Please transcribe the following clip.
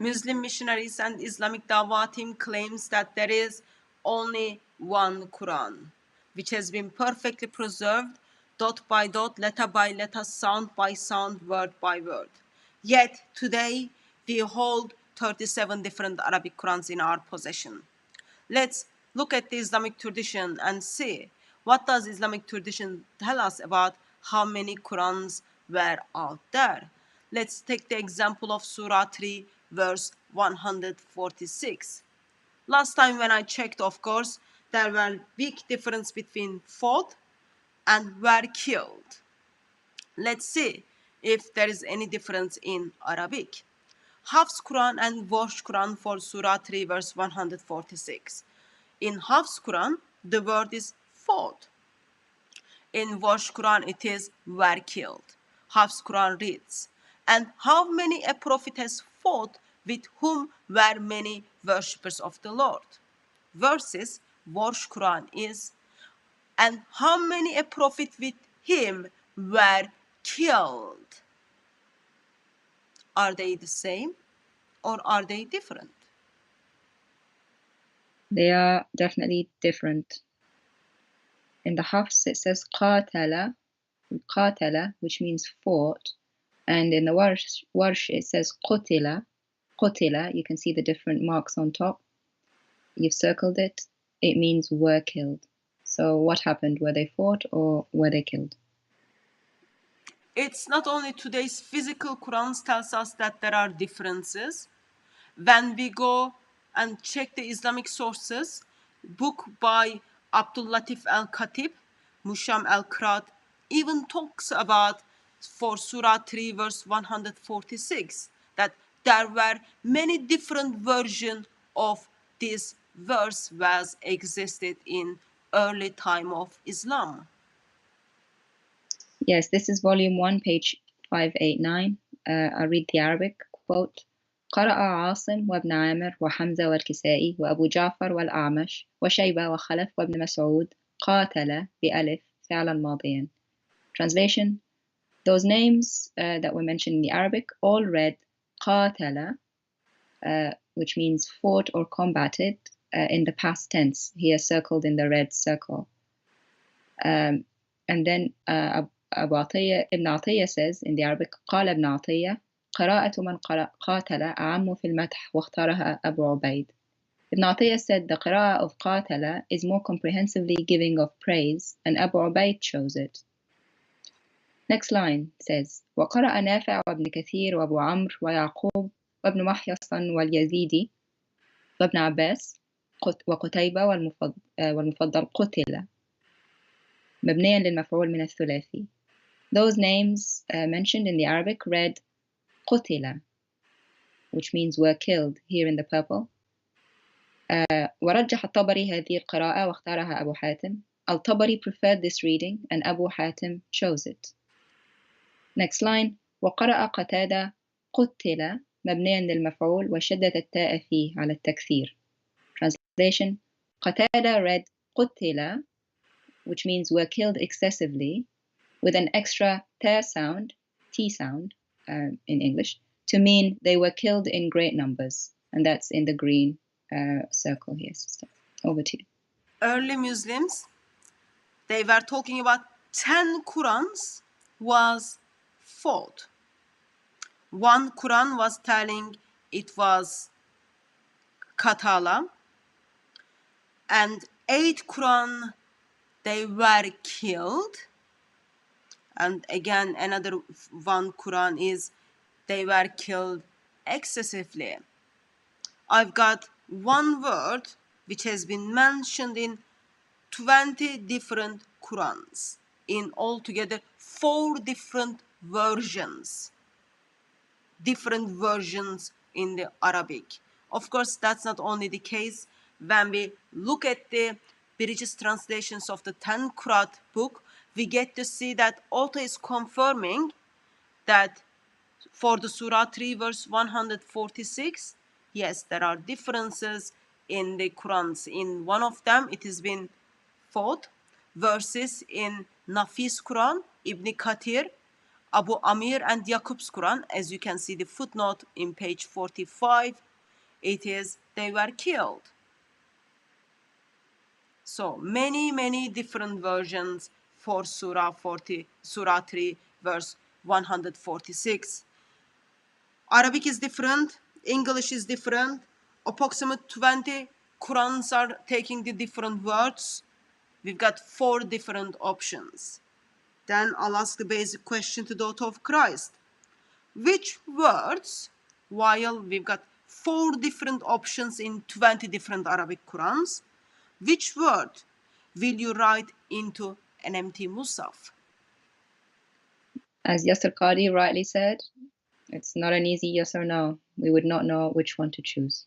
Muslim missionaries and Islamic Dawah team claims that there is only one Quran, which has been perfectly preserved, dot by dot, letter by letter, sound by sound, word by word. Yet today we hold 37 different Arabic Qurans in our possession. Let's look at the Islamic tradition and see what does Islamic tradition tell us about how many Qurans were out there. Let's take the example of Surah 3 verse 146. Last time when I checked, of course, there were big difference between fought and were killed. Let's see if there is any difference in Arabic. Hafs Quran and Warsh Quran for Surah 3 verse 146. In Hafs Quran, the word is fought. In Warsh Quran, it is were killed. Hafs Quran reads, and how many a prophet has fought with whom were many worshippers of the Lord. Versus Warsh Quran is, and how many a prophet with him were killed. Are they the same or are they different? They are definitely different. In the Hafs, it says qatala, which means fought. And in the Warsh, it says qutila. You can see the different marks on top. You've circled it. It means were killed. So what happened? Were they fought or were they killed? It's not only today's physical Qurans tells us that there are differences. When we go and check the Islamic sources, book by Abdul Latif al-Khatib, Musham al-Qrat, even talks about for Surah 3 verse 146 that there were many different versions of this verse was existed in early time of Islam. Yes, this is volume 1, page 589. I'll read the Arabic quote. قرأ عاصم وابن عامر وحمزة والكسائي وأبو جعفر والأعمش وشيبة وخلف وابن مسعود قاتل بألف فعلا ماضيا. Translation: those names that were mentioned in the Arabic all read قاتل, which means fought or combated, in the past tense, here circled in the red circle. And then Ibn Atiyya says in the Arabic, قال ابن عطية قراءة من قاتل أعم في المدح واختارها أبو عبيد. Ibn Atiyya said the qira'ah of قاتل is more comprehensively giving of praise, and Abu Ubaid chose it. Next line says, وقرأ نافع وابن كثير وابو عمرو ويعقوب وابن محيصن واليزيدي وابن عباس وقتيبة والمفضل قتل مبنيا للمفعول من الثلاثي. Those names mentioned in the Arabic read قتل, which means were killed, here in the purple. ورجح الطبري هذه القراءة واختارها أبو حاتم. Al-Tabari preferred this reading and Abu Hatim chose it. Next line, وقرأ قتادة قتل مبنيا للمفعول وشدة التاء فيه على التكثير. Translation: قتادة read قتل, which means were killed excessively, with an extra ta sound, T sound in English, to mean they were killed in great numbers. And that's in the green circle here, sister. Over to you. Early Muslims, they were talking about 10 Qurans was fought. One Quran was telling it was Katala, and 8 Quran they were killed, and again another one Quran is they were killed excessively. I've got one word which has been mentioned in 20 different Qurans, in altogether 4 different versions in the Arabic. Of course, that's not only the case. When we look at the British translations of the 10 Qur'an book, we get to see that author is confirming that for the Surah 3 verse 146, yes, there are differences in the Qurans. In one of them, it has been fought, versus in Nafis Quran, Ibn Kathir, Abu Amir and Yaqub's Quran, as you can see the footnote in page 45, it is they were killed. So many different versions for Surah 3, verse 146. Arabic is different, English is different. Approximately 20 Qurans are taking the different words. We've got 4 different options. Then I'll ask the basic question to daughter of Christ. Which words, while we've got 4 different options in 20 different Arabic Qurans, which word will you write into an empty Musaf? As Yasser Qadi rightly said, it's not an easy yes or no. We would not know which one to choose.